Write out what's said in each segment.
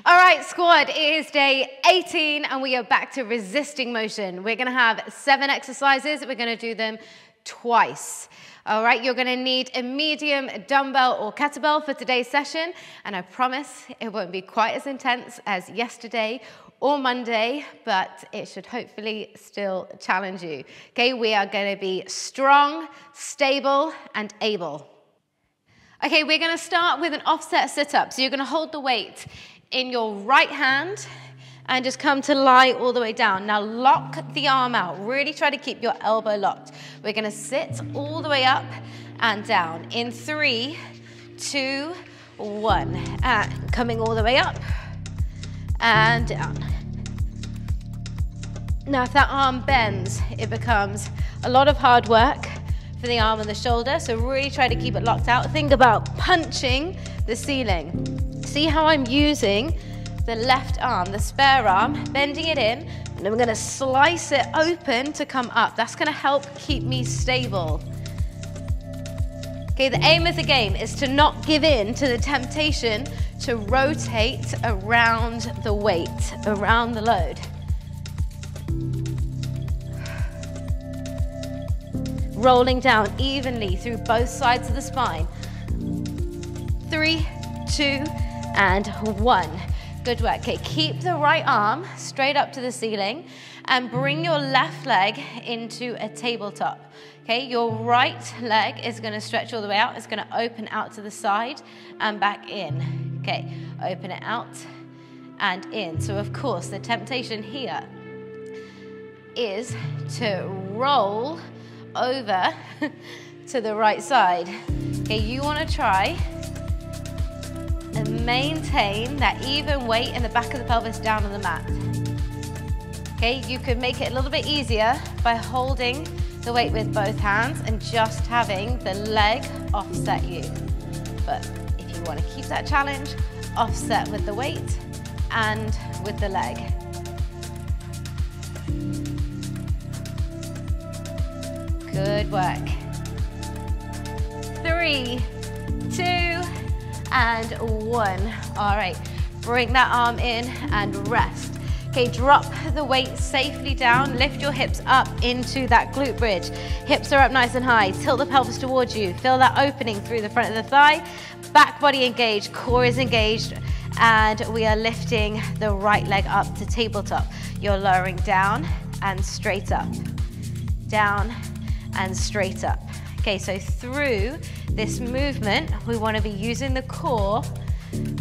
All right, squad, it is day 18 and we are back to resisting motion. We're gonna have 7 exercises. We're gonna do them twice. All right, you're gonna need a medium dumbbell or kettlebell for today's session, and I promise it won't be quite as intense as yesterday or Monday, but it should hopefully still challenge you. Okay, we are gonna be strong, stable, and able. Okay, we're gonna start with an offset sit-up. So you're gonna hold the weight in your right hand and just come to lie all the way down. Now lock the arm out. Really try to keep your elbow locked. We're gonna sit all the way up and down. In 3, 2, 1. And coming all the way up and down. Now if that arm bends, it becomes a lot of hard work for the arm and the shoulder, so really try to keep it locked out. Think about punching the ceiling. See how I'm using the left arm, the spare arm, bending it in, and I'm gonna slice it open to come up. That's gonna help keep me stable. Okay, the aim of the game is to not give in to the temptation to rotate around the weight, around the load. Rolling down evenly through both sides of the spine. 3, 2, and 1. Good work. Okay, keep the right arm straight up to the ceiling and bring your left leg into a tabletop. Okay, your right leg is going to stretch all the way out. It's going to open out to the side and back in. Okay, open it out and in. So of course the temptation here is to roll over to the right side. Okay, you want to try and maintain that even weight in the back of the pelvis down on the mat. Okay, you could make it a little bit easier by holding the weight with both hands and just having the leg offset you. But if you want to keep that challenge, offset with the weight and with the leg. Good work. 3, 2, and 1. All right, bring that arm in and rest. Okay, drop the weight safely down. Lift your hips up into that glute bridge. Hips are up nice and high. Tilt the pelvis towards you. Feel that opening through the front of the thigh. Back body engaged, core is engaged, and we are lifting the right leg up to tabletop. You're lowering down and straight up. Down and straight up. Okay, so through this movement, we want to be using the core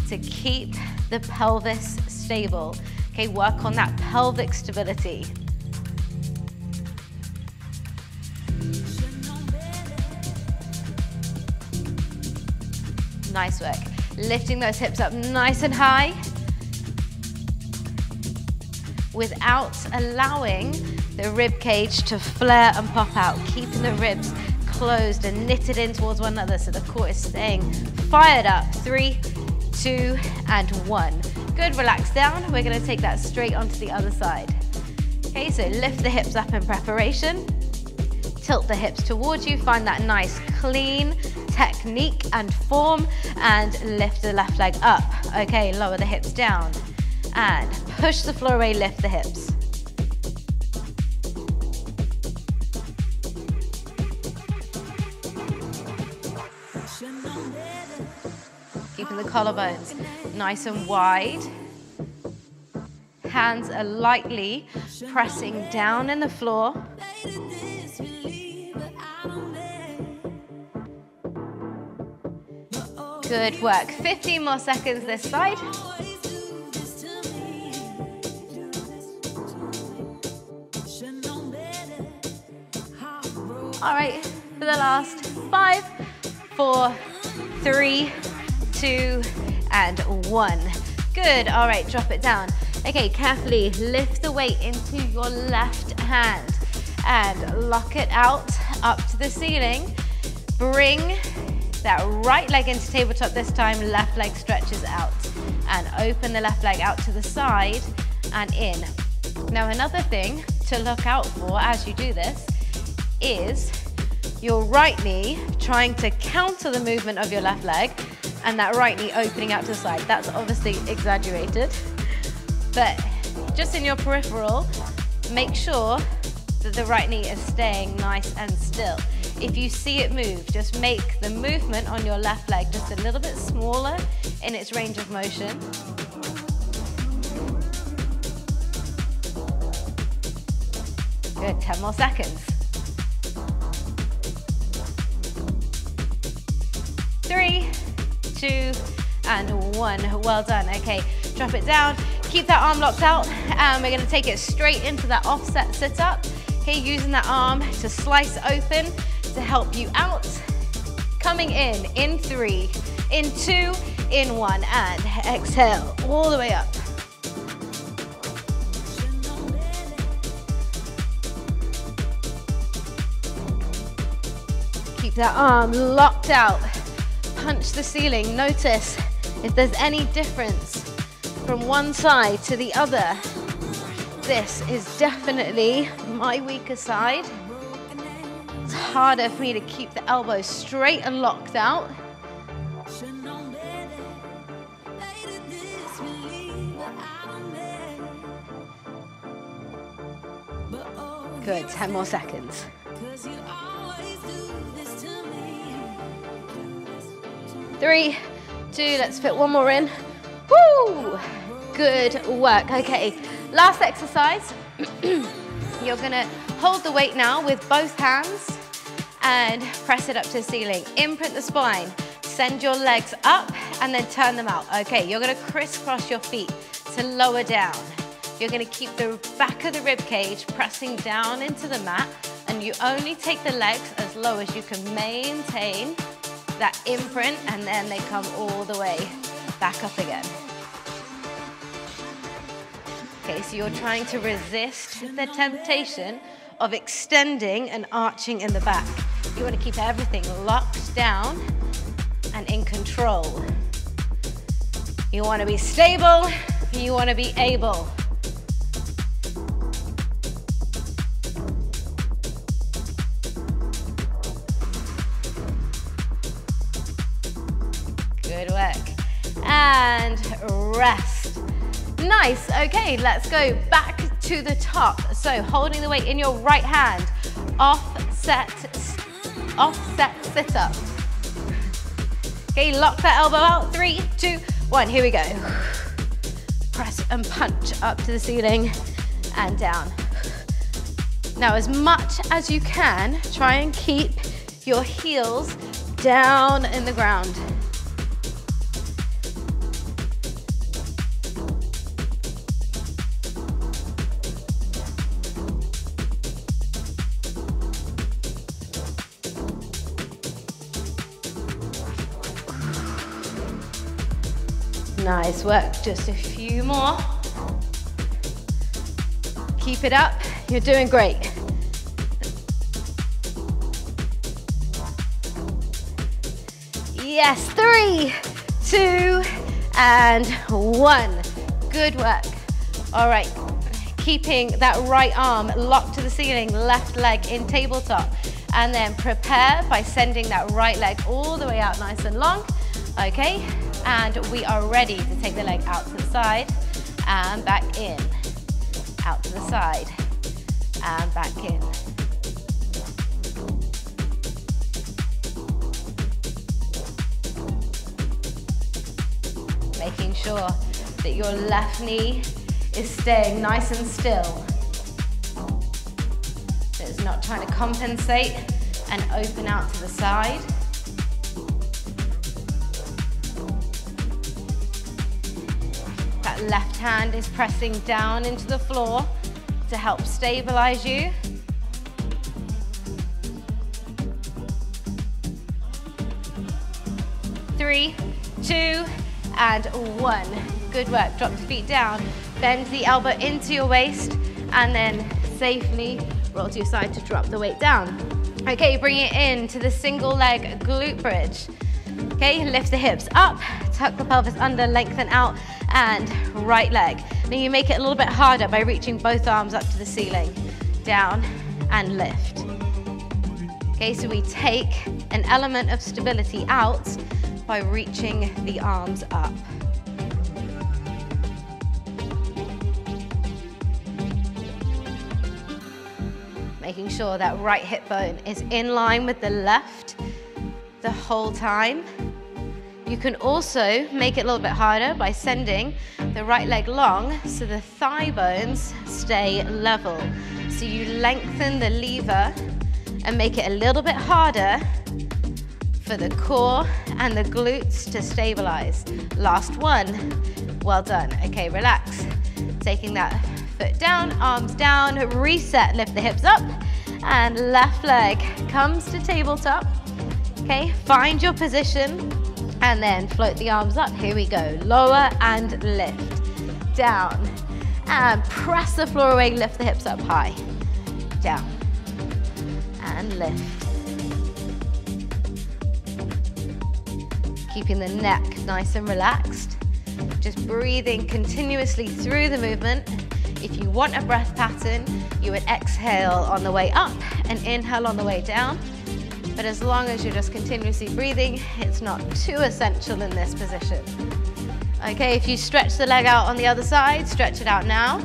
to keep the pelvis stable. Okay, work on that pelvic stability. Nice work. Lifting those hips up nice and high without allowing the rib cage to flare and pop out, keeping the ribs closed and knitted in towards one another so the core is staying fired up. 3, 2, and 1. Good, relax down. We're gonna take that straight onto the other side. Okay, so lift the hips up in preparation. Tilt the hips towards you. Find that nice clean technique and form and lift the left leg up. Okay, lower the hips down and push the floor away, lift the hips. Keeping the collarbones nice and wide. Hands are lightly pressing down in the floor. Good work. 15 more seconds this side. All right, for the last 5, 4, 3, 2, and 1. Good, all right, drop it down. Okay, carefully lift the weight into your left hand and lock it out up to the ceiling. Bring that right leg into tabletop this time, left leg stretches out. And open the left leg out to the side and in. Now another thing to look out for as you do this is your right knee trying to counter the movement of your left leg and that right knee opening out to the side. That's obviously exaggerated, but just in your peripheral, make sure that the right knee is staying nice and still. If you see it move, just make the movement on your left leg just a little bit smaller in its range of motion. Good, 10 more seconds. 3, 2, and 1. Well done. Okay, drop it down. Keep that arm locked out, and we're gonna take it straight into that offset sit-up. Okay, using that arm to slice open to help you out. Coming in 3, in 2, in 1, and exhale all the way up. Keep that arm locked out. Punch the ceiling. Notice if there's any difference from one side to the other. This is definitely my weaker side. It's harder for me to keep the elbows straight and locked out. Good, 10 more seconds. 3, 2, let's fit one more in. Woo! Good work. Okay, last exercise. You're gonna hold the weight now with both hands and press it up to the ceiling. Imprint the spine. Send your legs up and then turn them out. Okay, you're gonna crisscross your feet to lower down. You're gonna keep the back of the rib cage pressing down into the mat, and you only take the legs as low as you can maintain that imprint, and then they come all the way back up again. Okay, so you're trying to resist the temptation of extending and arching in the back. You want to keep everything locked down and in control. You want to be stable, you want to be able. Good work. And rest. Nice. Okay, let's go back to the top. So holding the weight in your right hand, offset sit up. Okay, lock that elbow out. 3, 2, 1. Here we go. Press and punch up to the ceiling and down. Now, as much as you can, try and keep your heels down in the ground. Nice work, just a few more. Keep it up, you're doing great. Yes, 3, 2, and 1. Good work. All right, keeping that right arm locked to the ceiling, left leg in tabletop, and then prepare by sending that right leg all the way out nice and long. Okay, and we are ready to take the leg out to the side and back in. Out to the side and back in. Making sure that your left knee is staying nice and still. So it's not trying to compensate and open out to the side. That left hand is pressing down into the floor to help stabilize you. Three, 2, and 1. Good work. Drop the feet down. Bend the elbow into your waist and then safely roll to your side to drop the weight down. Okay, bring it into the single leg glute bridge. Okay, lift the hips up, tuck the pelvis under, lengthen out, and right leg. Now you make it a little bit harder by reaching both arms up to the ceiling. Down and lift. Okay, so we take an element of stability out by reaching the arms up. Making sure that right hip bone is in line with the left the whole time. You can also make it a little bit harder by sending the right leg long so the thigh bones stay level. So you lengthen the lever and make it a little bit harder for the core and the glutes to stabilize. Last one. Well done. Okay, relax. Taking that foot down, arms down, reset, lift the hips up, and left leg comes to tabletop. Okay, find your position, and then float the arms up. Here we go. Lower and lift. Down. And press the floor away, lift the hips up high. Down. And lift. Keeping the neck nice and relaxed. Just breathing continuously through the movement. If you want a breath pattern, you would exhale on the way up and inhale on the way down. But as long as you're just continuously breathing, it's not too essential in this position. Okay, if you stretch the leg out on the other side, stretch it out now.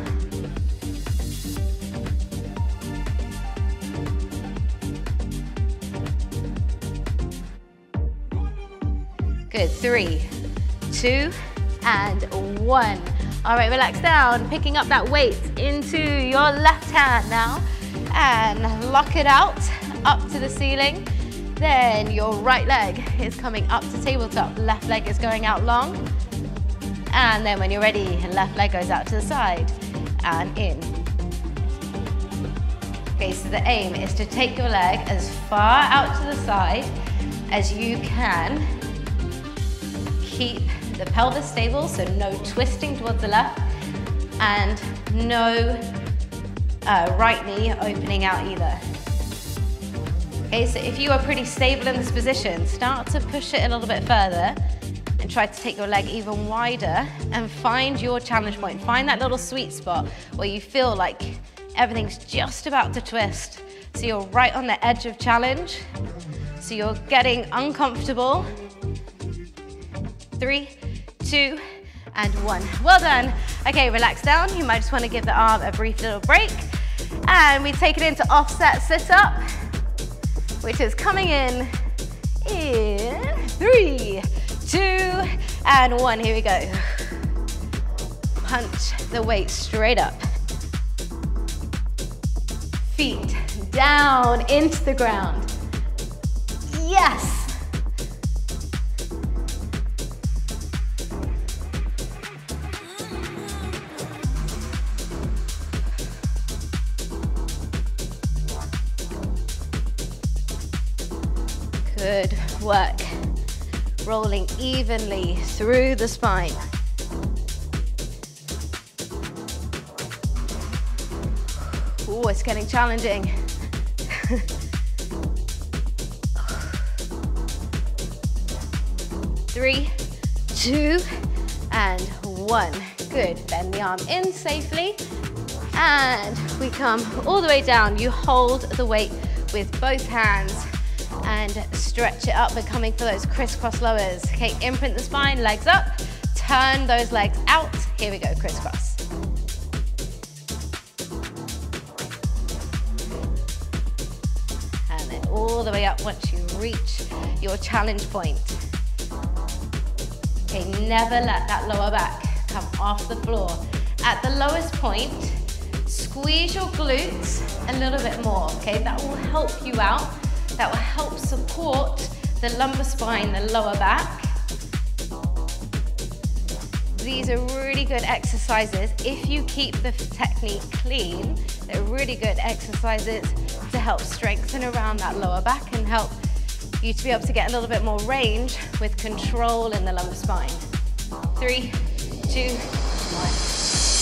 Good, 3, 2, and 1. All right, relax down, picking up that weight into your left hand now, and lock it out, up to the ceiling. Then your right leg is coming up to tabletop, left leg is going out long, and then when you're ready, left leg goes out to the side, and in. Okay, so the aim is to take your leg as far out to the side as you can. Keep the pelvis stable, so no twisting towards the left, and no right knee opening out either. Okay, so if you are pretty stable in this position, start to push it a little bit further and try to take your leg even wider and find your challenge point. Find that little sweet spot where you feel like everything's just about to twist. So you're right on the edge of challenge. So you're getting uncomfortable. 3, 2, and 1. Well done. Okay, relax down. You might just want to give the arm a brief little break. And we take it into offset sit-up, which is coming in 3, 2, and 1. Here we go. Punch the weight straight up. Feet down into the ground. Yes. Good work. Rolling evenly through the spine. Oh, it's getting challenging. 3, 2, and 1. Good. Bend the arm in safely. And we come all the way down. You hold the weight with both hands and stretch it up, becoming for those crisscross lowers. Okay, imprint the spine, legs up, turn those legs out. Here we go, crisscross. And then all the way up once you reach your challenge point. Okay, never let that lower back come off the floor. At the lowest point, squeeze your glutes a little bit more, okay? That will help you out. That will help support the lumbar spine, the lower back. These are really good exercises. If you keep the technique clean, they're really good exercises to help strengthen around that lower back and help you to be able to get a little bit more range with control in the lumbar spine. 3, 2, 1.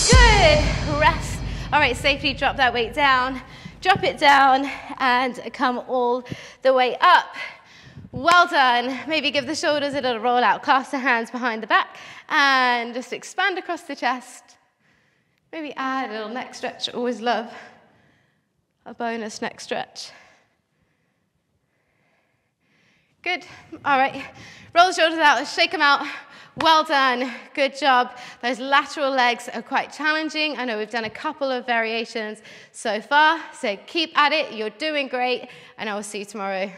Good, rest. All right, safely drop that weight down. Drop it down and come all the way up. Well done. Maybe give the shoulders a little roll out. Clasp the hands behind the back and just expand across the chest. Maybe add a little neck stretch. Always love a bonus neck stretch. Good. All right. Roll the shoulders out. Shake them out. Well done. Good job. Those lateral legs are quite challenging. I know we've done a couple of variations so far, so keep at it. You're doing great, and I will see you tomorrow.